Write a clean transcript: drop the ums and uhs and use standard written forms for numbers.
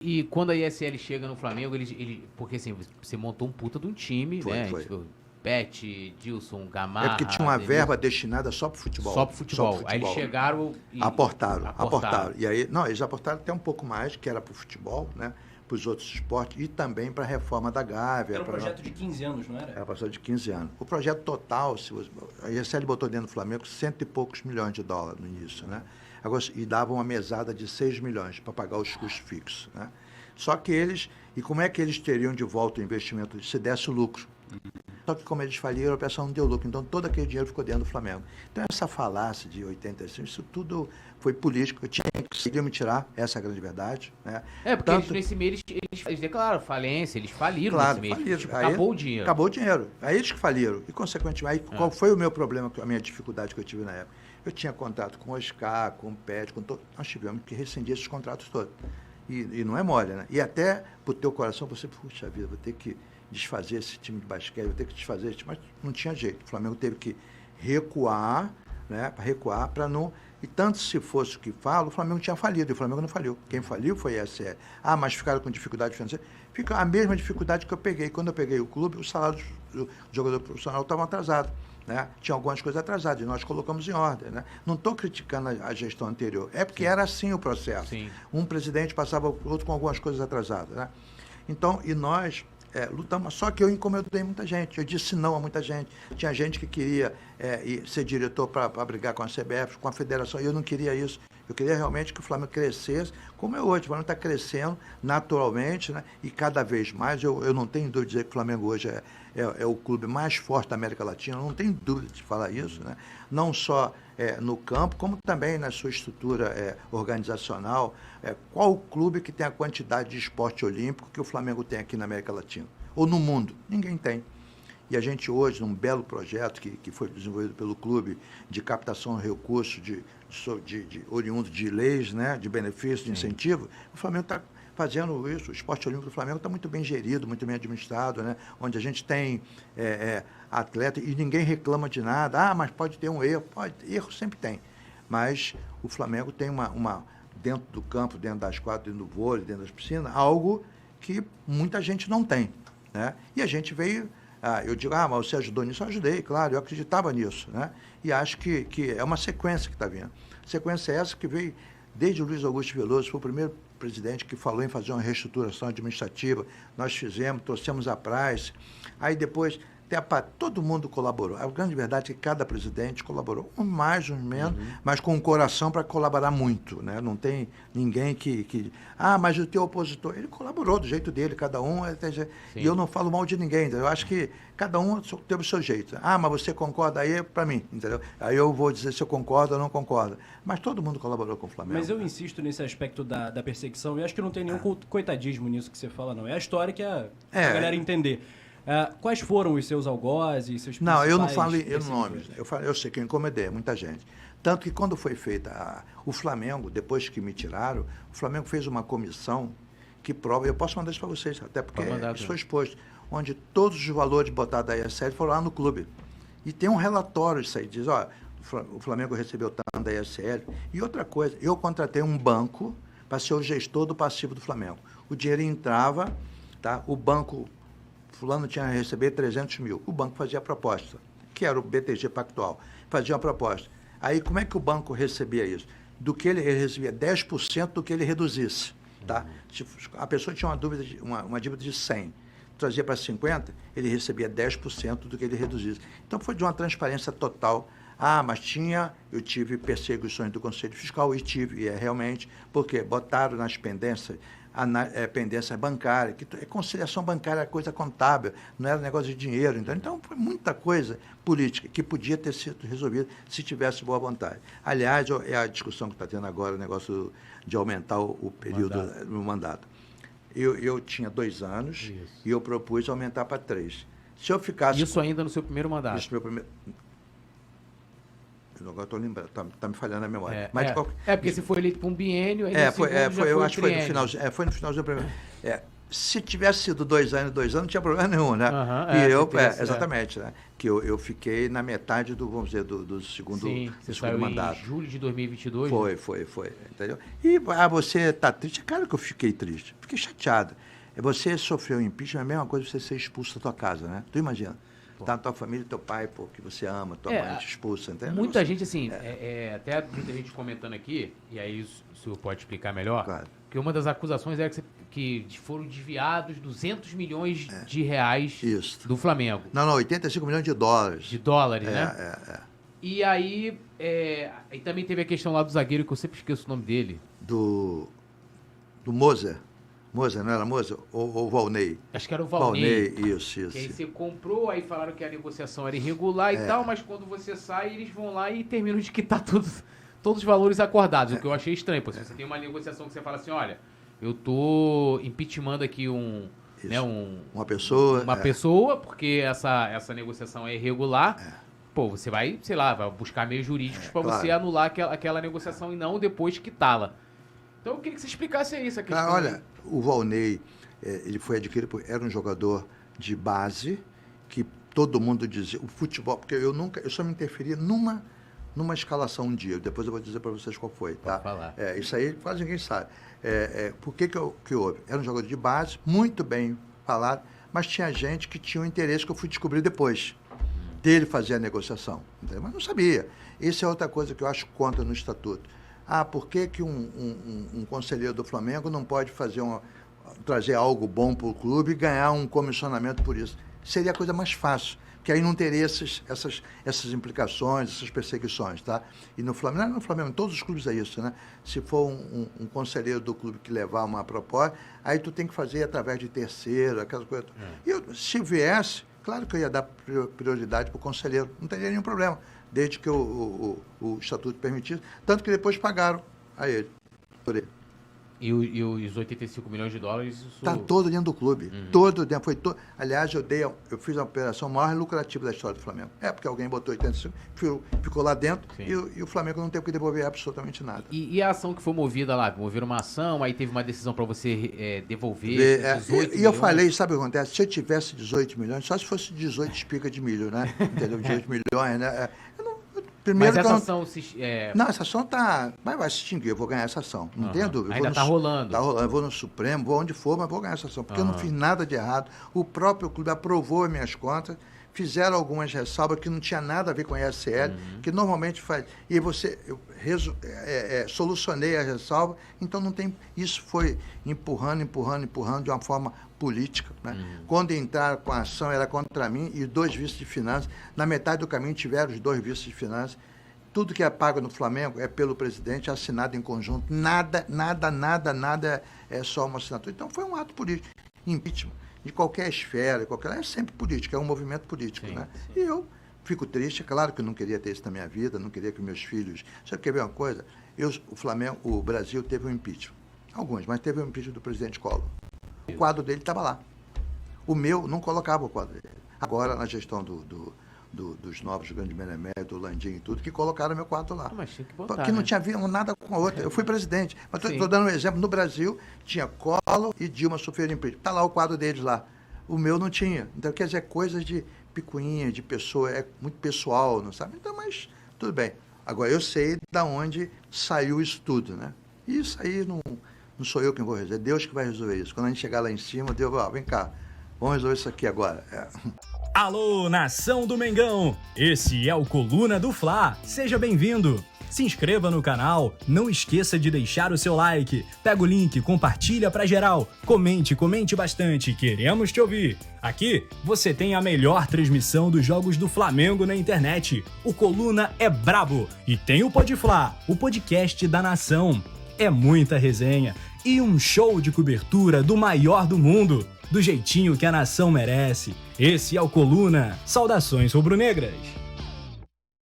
E quando a ISL chega no Flamengo, porque assim, você montou um puta de um time, né? Foi. Tipo, Pet, Dilson, É porque Gamarra, tinha uma Denilson, verba destinada só pro futebol. só pro futebol. Aí eles chegaram e Aportaram. E aí, não, eles aportaram até um pouco mais, que era pro futebol, né? Para os outros esportes e também para a reforma da Gávea. Era um projeto de 15 anos, não era? Era um projeto de 15 anos. O projeto total, a ISL botou dentro do Flamengo 100 e poucos milhões de dólares no início, né? Agora, e dava uma mesada de 6 milhões para pagar os custos fixos, né? Só que e como é que eles teriam de volta o investimento se desse o lucro? Só que como eles faliram, a operação não deu lucro. Então, todo aquele dinheiro ficou dentro do Flamengo. Então, essa falácia de 85, isso tudo foi político. Eu tinha que conseguir me tirar, essa é a grande verdade. Né? Porque eles, nesse mês eles declararam falência, eles faliram nesse mês. Faliram. Tipo, acabou o dinheiro. Acabou o dinheiro. Aí eles que faliram. E, consequentemente, qual foi o meu problema, a minha dificuldade que eu tive na época? Eu tinha contato com o Oscar, com o Pet, com todo. Nós tivemos que rescindir esses contratos todos. E não é mole, né? E até pro teu coração, você, puxa vida, vou ter que desfazer esse time de basquete, vou ter que desfazer esse time, mas não tinha jeito. O Flamengo teve que recuar, né? Para recuar, para não... E tanto se fosse o que falo, o Flamengo tinha falido, e o Flamengo não faliu. Quem faliu foi a ESL. Mas ficaram com dificuldade financeira. Fica a mesma dificuldade que eu peguei. Quando eu peguei o clube, os salários do jogador profissional estavam atrasados. Né? Tinha algumas coisas atrasadas, e nós colocamos em ordem. Né? Não estou criticando a gestão anterior, é porque era assim o processo. Sim. Um presidente passava para o outro com algumas coisas atrasadas. Né? Então, e nós lutamos, só que eu incomodei muita gente, eu disse não a muita gente. Tinha gente que queria ser diretor para brigar com a CBF, com a federação, e eu não queria isso. Eu queria realmente que o Flamengo crescesse, como é hoje. O Flamengo está crescendo naturalmente, né? E cada vez mais. Eu não tenho dúvida de dizer que o Flamengo hoje é o clube mais forte da América Latina, eu não tenho dúvida de falar isso, né? Não só no campo, como também na sua estrutura organizacional. Qual o clube que tem a quantidade de esporte olímpico que o Flamengo tem aqui na América Latina? Ou no mundo? Ninguém tem. E a gente hoje, num belo projeto que foi desenvolvido pelo clube de captação de recursos oriundo de leis, né, de benefícios, de incentivo, o Flamengo está fazendo isso. O esporte olímpico do Flamengo está muito bem gerido, muito bem administrado, né, onde a gente tem atleta e ninguém reclama de nada. Mas pode ter um erro. Erro sempre tem. Mas o Flamengo tem uma dentro do campo, dentro das quadras, dentro do vôlei, dentro das piscinas, algo que muita gente não tem. Né? E a gente veio... eu digo, mas você ajudou nisso? Eu ajudei, claro, eu acreditava nisso, né? E acho que é uma sequência que está vindo. Sequência essa que veio desde o Luiz Augusto Veloso, foi o primeiro presidente que falou em fazer uma reestruturação administrativa. Nós fizemos, trouxemos a Price. Aí depois, todo mundo colaborou. A grande verdade é que cada presidente colaborou, uns mais, uns menos, mas com o coração para colaborar muito, né? Não tem ninguém que... mas o teu opositor, ele colaborou do jeito dele, cada um... E eu não falo mal de ninguém, entendeu? Eu acho que cada um teve o seu jeito. Mas você concorda aí para mim, entendeu? Aí eu vou dizer se eu concordo ou não concordo. Mas todo mundo colaborou com o Flamengo. Mas eu insisto nesse aspecto da perseguição, e acho que não tem nenhum coitadismo nisso que você fala, não. É a história que a galera entender. Quais foram os seus algozes, seus principais... Não, eu não falo em nomes. Eu sei que eu incomodei muita gente. Tanto que quando foi feita o Flamengo, depois que me tiraram, o Flamengo fez uma comissão que prova, eu posso mandar isso para vocês, até porque isso foi exposto, onde todos os valores botados da ESL foram lá no clube. E tem um relatório disso aí, diz, o Flamengo recebeu tanto da ESL. E outra coisa, eu contratei um banco para ser o gestor do passivo do Flamengo. O dinheiro entrava, tá? O banco... Fulano tinha que receber 300 mil. O banco fazia a proposta, que era o BTG Pactual. Fazia uma proposta. Aí, como é que o banco recebia isso? Do que ele recebia 10% do que ele reduzisse. Tá? Se a pessoa tinha uma dívida de 100, trazia para 50, ele recebia 10% do que ele reduzisse. Então, foi de uma transparência total. Mas eu tive perseguições do Conselho Fiscal, e tive, realmente, porque botaram nas pendências, pendência bancária, que é conciliação bancária, coisa contábil, não era negócio de dinheiro. Então, foi muita coisa política que podia ter sido resolvida se tivesse boa vontade. Aliás, é a discussão que está tendo agora, o negócio de aumentar o período do mandato. Eu tinha 2 anos e eu propus aumentar para 3. Se eu ficasse... Isso ainda no seu primeiro mandato? Isso meu primeiro... Agora estou lembrando, está me falhando a memória. Porque se foi eleito para um biênio... eu acho que foi no finalzinho. Foi no finalzinho do primeiro. se tivesse sido 2 anos, não tinha problema nenhum, né? Exatamente, né? Que eu fiquei na metade do, vamos dizer, do segundo, você segundo mandato. Em julho de 2022? Foi, entendeu? E você tá triste? É claro que eu fiquei triste, fiquei chateado. Você sofreu impeachment, é a mesma coisa você ser expulso da tua casa, né? Tu imagina. Tá na tua família, teu pai, pô, que você ama, tua mãe te expulsa, entendeu? Muita gente, assim, até muita gente comentando aqui, e aí o senhor pode explicar melhor, claro. Que uma das acusações era que foram desviados 200 milhões de reais do Flamengo. Não, 85 milhões de dólares. De dólares, né? E aí, e também teve a questão lá do zagueiro, que eu sempre esqueço o nome dele. Do Moser. Moser, não era Moser? Ou Valnei? Acho que era o Valnei. Isso. Que aí você comprou, aí falaram que a negociação era irregular e tal, mas quando você sai, eles vão lá e terminam de quitar todos os valores acordados, o que eu achei estranho. Pô, se você tem uma negociação que você fala assim, olha, eu tô impeachmentando aqui uma pessoa. Uma pessoa, porque essa negociação é irregular. Pô, você vai, sei lá, vai buscar meios jurídicos para você anular aquela negociação e não depois quitá-la. Então eu queria que você explicasse isso. Olha, o Valnei, ele foi adquirido, era um jogador de base, que todo mundo dizia, o futebol, porque eu só me interferi numa escalação um dia, depois eu vou dizer para vocês qual foi, tá? Pode falar. Isso aí quase ninguém sabe. Por que houve? Era um jogador de base, muito bem falado, mas tinha gente que tinha um interesse que eu fui descobrir depois dele fazer a negociação, entendeu? Mas não sabia. Isso é outra coisa que eu acho contra no estatuto. Por que um conselheiro do Flamengo não pode trazer algo bom para o clube e ganhar um comissionamento por isso? Seria a coisa mais fácil, que aí não teria essas implicações, essas perseguições, tá? E no Flamengo, em todos os clubes é isso, né? Se for um conselheiro do clube que levar uma proposta, aí tu tem que fazer através de terceiro, aquelas coisas. Se viesse, claro que eu ia dar prioridade para o conselheiro, não teria nenhum problema, desde que o estatuto permitisse, tanto que depois pagaram a ele. E os 85 milhões de dólares... Está todo dentro do clube. Todo dentro. Aliás, eu fiz a operação mais lucrativa da história do Flamengo. Porque alguém botou 85, ficou lá dentro e o Flamengo não teve que devolver absolutamente nada. E a ação que foi movida lá? Moveram uma ação, aí teve uma decisão para você devolver 18 milhões? E eu falei, sabe o que acontece? Se eu tivesse 18 milhões, só se fosse 18 espigas de milho, né? Entendeu? 18 milhões, né? Primeiro, mas essa ação... Não, essa ação vai se extinguir, eu vou ganhar essa ação, não tenha dúvida. Ainda está rolando. Está rolando, eu vou no Supremo, vou onde for, mas vou ganhar essa ação, porque eu não fiz nada de errado. O próprio clube aprovou as minhas contas, fizeram algumas ressalvas que não tinha nada a ver com a ESL, que normalmente faz. E eu solucionei a ressalva, então não tem... Isso foi empurrando de uma forma política, né? Quando entraram com a ação era contra mim e 2 vices de finanças. Na metade do caminho tiveram os 2 vices de finanças. Tudo que é pago no Flamengo é pelo presidente, assinado em conjunto. Nada é só uma assinatura. Então foi um ato político. Impeachment de qualquer esfera, é sempre político, é um movimento político, né? Sim. E eu fico triste, claro que eu não queria ter isso na minha vida, não queria que meus filhos... Você quer ver uma coisa? O Brasil teve um impeachment. Alguns, mas teve um impeachment do presidente Collor. O quadro dele estava lá. O meu não colocava o quadro dele. Agora, na gestão dos novos grandes Menemé, do Landim e tudo, que colocaram meu quadro lá. Mas tinha que botar, porque não tinha a ver nada com a outra. Eu fui presidente. Mas estou dando um exemplo. No Brasil, tinha Collor e Dilma sofreram impeachment. Está lá o quadro deles lá. O meu não tinha. Então, quer dizer, coisas de picuinha, de pessoa, é muito pessoal, não sabe? Então, mas tudo bem. Agora, eu sei de onde saiu isso tudo, né? E isso aí não sou eu quem vou resolver, é Deus que vai resolver isso. Quando a gente chegar lá em cima, Deus vai, vem cá, vamos resolver isso aqui agora. Alô, nação do Mengão! Esse é o Coluna do Fla. Seja bem-vindo! Se inscreva no canal, não esqueça de deixar o seu like, pega o link, compartilha pra geral, comente bastante, queremos te ouvir. Aqui você tem a melhor transmissão dos jogos do Flamengo na internet. O Coluna é brabo e tem o Podfla, o podcast da nação. É muita resenha e um show de cobertura do maior do mundo, do jeitinho que a nação merece. Esse é o Coluna. Saudações rubro-negras!